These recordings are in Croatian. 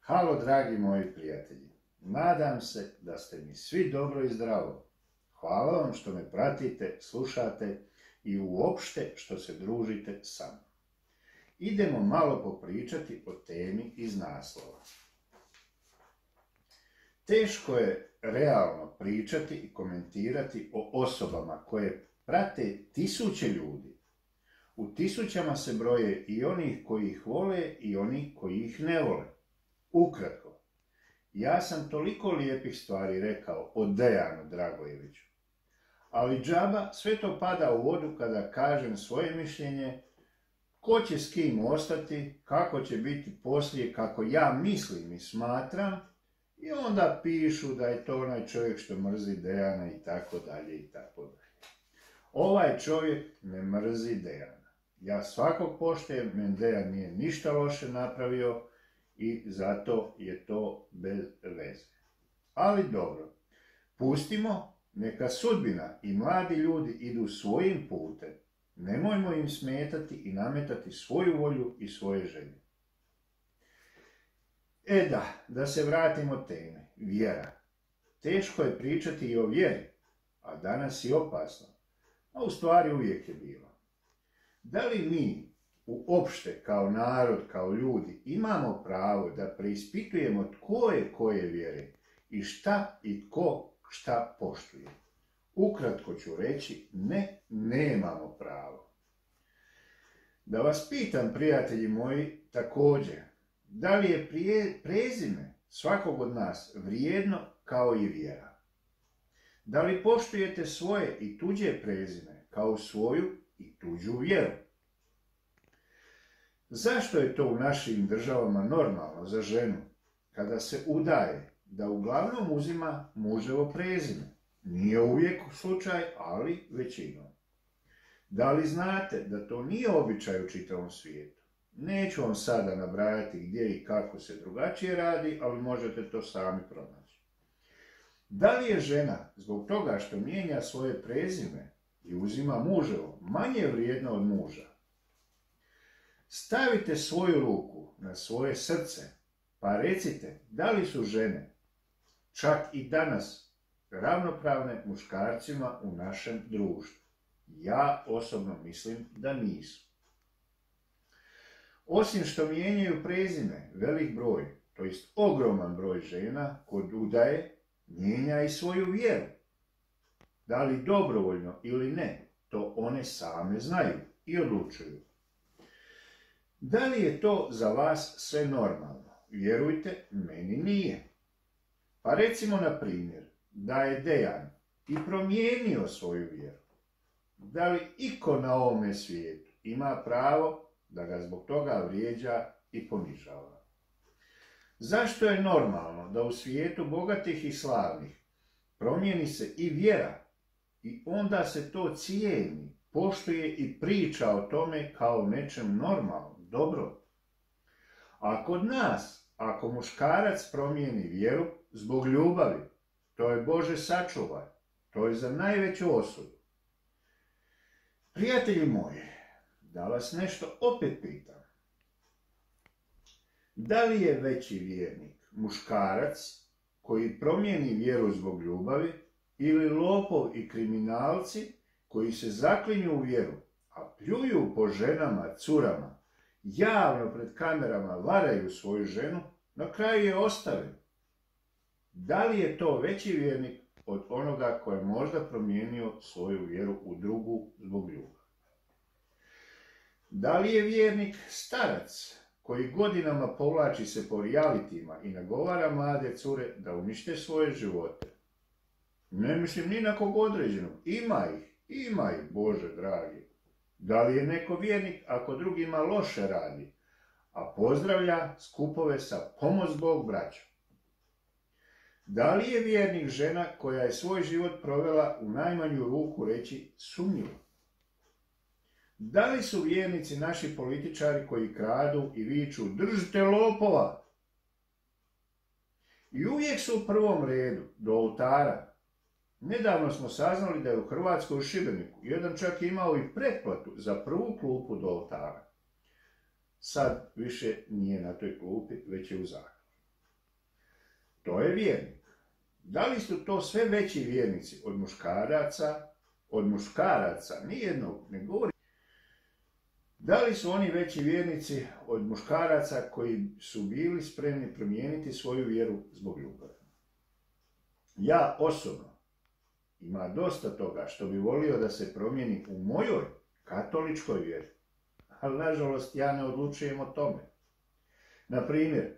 Halo, dragi moji prijatelji. Nadam se da ste mi svi dobro i zdravo. Hvala vam što me pratite, slušate i uopšte što se družite sa mnom. Idemo malo popričati o temi iz naslova. Teško je realno pričati i komentirati o osobama koje prate tisuće ljudi. U tisućama se broje i oni koji ih vole i oni koji ih ne vole. Ukratko, ja sam toliko lijepih stvari rekao o Dejanu Dragojeviću, ali džaba sve to pada u vodu kada kažem svoje mišljenje, ko će s kim ostati, kako će biti poslije, kako ja mislim i smatram, i onda pišu da je to onaj čovjek što mrzi Dejana i tako dalje i tako dalje. Ovaj čovjek ne mrzi Dejana. Ja svakog poštujem, meni Dejan nije ništa loše napravio i zato je to bez veze. Ali dobro, pustimo, neka sudbina i mladi ljudi idu svojim putem. Nemojmo im smetati i nametati svoju volju i svoje želje. Da se vratimo teme. Vjera. Teško je pričati i o vjeri, a danas je opasno, a u stvari uvijek je bilo. Da li mi, uopšte kao narod, kao ljudi, imamo pravo da preispitujemo tko je koje vjere i šta i tko šta poštuje? Ukratko ću reći, ne, nemamo pravo. Da vas pitam, prijatelji moji, također, da li je prezime svakog od nas vrijedno kao i vjera? Da li poštujete svoje i tuđe prezime kao svoju i tuđu vjeru? Zašto je to u našim državama normalno za ženu, kada se udaje, da uglavnom uzima muževo prezime? Nije uvijek slučaj, ali većinom. Da li znate da to nije običaj u čitavom svijetu? Neću vam sada nabrajati gdje i kako se drugačije radi, ali možete to sami pronaći. Da li je žena, zbog toga što mijenja svoje prezime i uzima muževo, manje vrijedna od muža? Stavite svoju ruku na svoje srce, pa recite da li su žene, čak i danas, ravnopravne muškarcima u našem društvu. Ja osobno mislim da nisu. Osim što mijenjaju prezime, velik broj, to jest ogroman broj žena kod udaje, mijenja i svoju vjeru. Da li dobrovoljno ili ne, to one same znaju i odlučuju. Da li je to za vas sve normalno? Vjerujte, meni nije. Pa recimo na primjer, da je Dejan i promijenio svoju vjeru. Da li iko na ovome svijetu ima pravo da ga zbog toga vrijeđa i ponižava? Zašto je normalno da u svijetu bogatih i slavnih promijeni se i vjera i onda se to cijeni, poštuje i priča o tome kao nečem normalnom, dobro? A kod nas, ako muškarac promijeni vjeru zbog ljubavi, to je Bože sačuvaj, to je za najveću osudu. Prijatelji moji, da vas nešto opet pitam. Da li je veći vjernik muškarac koji promijeni vjeru zbog ljubavi ili lopov i kriminalci koji se zaklinju u vjeru, a pljuju po ženama, curama, javno pred kamerama varaju svoju ženu, na kraju je ostave? Da li je to veći vjernik od onoga koji je možda promijenio svoju vjeru u drugu zbog ljubavi? Da li je vjernik starac koji godinama povlači se po realitima i nagovara mlade cure da unište svoje živote? Ne mislim ni na kog određenog. Ima ih, Bože dragi. Da li je neko vjernik ako drugima loše radi, a pozdravlja skupove sa pomoć Bog braćom? Da li je vjernik žena koja je svoj život provela u najmanju ruku reći sumnjivo? Da li su vjernici naši političari koji kradu i viču držite lopova? I uvijek su u prvom redu, do oltara. Nedavno smo saznali da je u Hrvatskoj u Šibeniku jedan čak imao i pretplatu za prvu klupu do oltara. Sad više nije na toj klupi, već je u Zagrebu. To je vjernik. Da li su to sve veći vjernici od muškaraca? Od muškaraca, nijednog ne govori. Da li su oni veći vjernici od muškaraca koji su bili spremni promijeniti svoju vjeru zbog ljubavi? Ja osobno ima dosta toga što bi volio da se promijeni u mojoj katoličkoj vjeri, ali nažalost ja ne odlučujem o tome. Na primjer,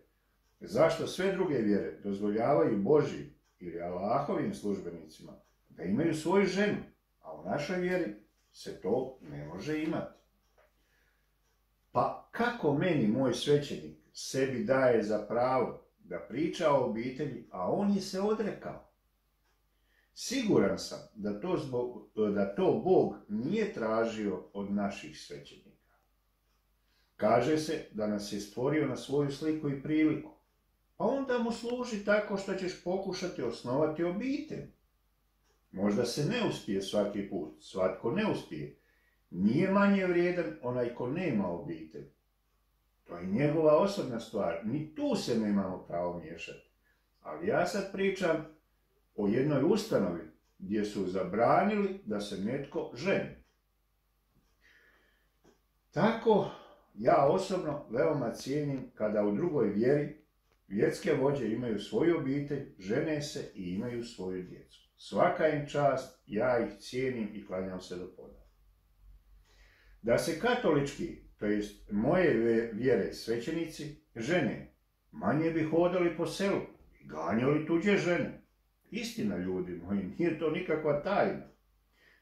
zašto sve druge vjere dozvoljavaju Božjim ili Allahovim službenicima da imaju svoju ženu, a u našoj vjeri se to ne može imati? Pa kako meni moj svećenik sebi daje za pravo da priča o obitelji, a on je se odrekao? Siguran sam da to Bog nije tražio od naših svećenika. Kaže se da nas je stvorio na svoju sliku i priliku, pa onda mu služi tako što ćeš pokušati osnovati obitelj. Možda se ne uspije svaki put, svatko ne uspije. Nije manje vrijedan onaj ko nema obitelj. To je njegova osobna stvar, ni tu se nemamo pravo miješati. Ali ja sad pričam o jednoj ustanovi gdje su zabranili da se netko ženi. Tako ja osobno veoma cijenim kada u drugoj vjeri vjerske vođe imaju svoju obitelj, žene se i imaju svoju djecu. Svaka im čast, ja ih cijenim i klanjam se do poda. Da se katolički, to jest moje vjere svećenici, žene, manje bi hodali po selu i ganjali tuđe žene. Istina, ljudi moji, nije to nikakva tajna.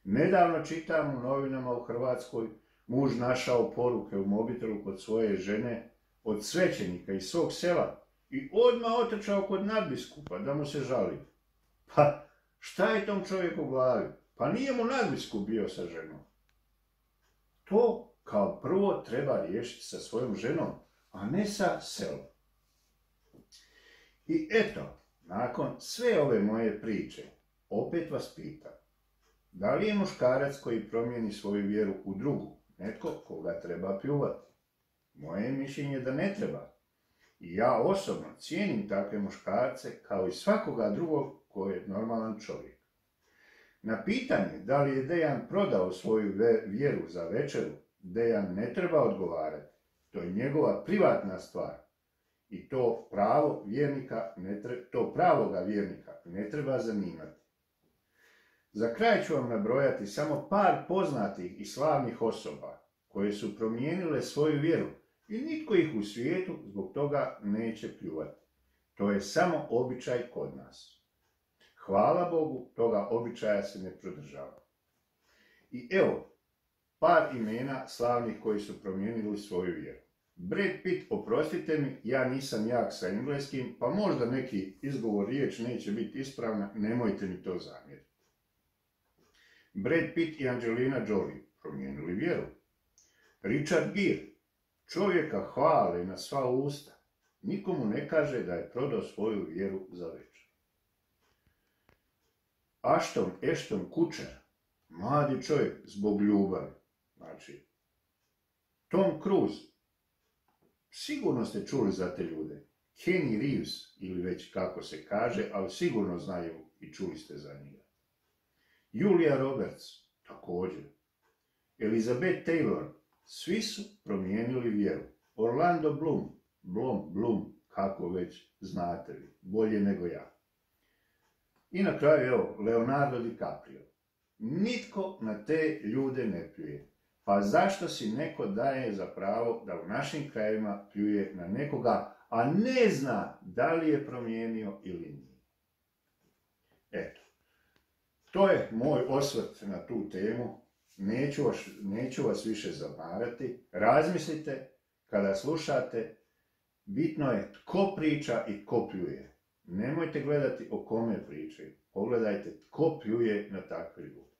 Nedavno čitam u novinama u Hrvatskoj, muž našao poruke u mobitelu kod svoje žene od svećenika iz svog sela i odmah otrčao kod nadbiskupa da mu se žali. Pa šta je tom čovjeku u glavi? Pa nije mu nadbiskup bio sa ženom. To kao prvo treba riješiti sa svojom ženom, a ne sa selom. I eto, nakon sve ove moje priče, opet vas pitam, da li je muškarac koji promijeni svoju vjeru u drugu netko koga treba pljuvati? Moje mišljenje da ne treba. I ja osobno cijenim takve muškarce kao i svakoga drugog koji je normalan čovjek. Na pitanje da li je Dejan prodao svoju vjeru za večeru, Dejan ne treba odgovarati. To je njegova privatna stvar. I to pravoga vjernika ne treba zanimati. Za kraj ću vam nabrojati samo par poznatih i slavnih osoba koje su promijenile svoju vjeru i nitko ih u svijetu zbog toga neće pljuvati. To je samo običaj kod nas. Hvala Bogu, toga običaja se ne pridržava. I evo, par imena slavnih koji su promijenili svoju vjeru. Brad Pitt, oprostite mi, ja nisam jak sa engleskim, pa možda neki izgovor riječ neće biti ispravna, nemojte mi to zamjeriti. Brad Pitt i Angelina Jolie promijenili vjeru. Richard Gere, čovjeka hvale na sva usta, nikomu ne kaže da je prodao svoju vjeru za večer. Ashton Kutcher, mladi čovjek zbog ljubavi. Znači, Tom Cruise, sigurno ste čuli za te ljude. Kenny Reeves, ili već kako se kaže, ali sigurno znaju i čuli ste za njega. Julia Roberts, također. Elizabeth Taylor, svi su promijenili vjeru. Orlando Bloom, kako već znate vi, bolje nego ja. I na kraju, evo, Leonardo DiCaprio. Nitko na te ljude ne pljuje. Pa zašto si neko daje za pravo da u našim krajevima pljuje na nekoga, a ne zna da li je promijenio ili nije? Eto, to je moj osvrt na tu temu. Neću vas više zamarati. Razmislite kada slušate. Bitno je tko priča i tko pljuje. Nemojte gledati o kome pričaju. Pogledajte tko pljuje na takve ljude.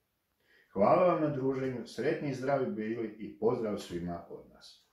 Hvala vam na druženju, sretni i zdravi bili i pozdrav svima od nas.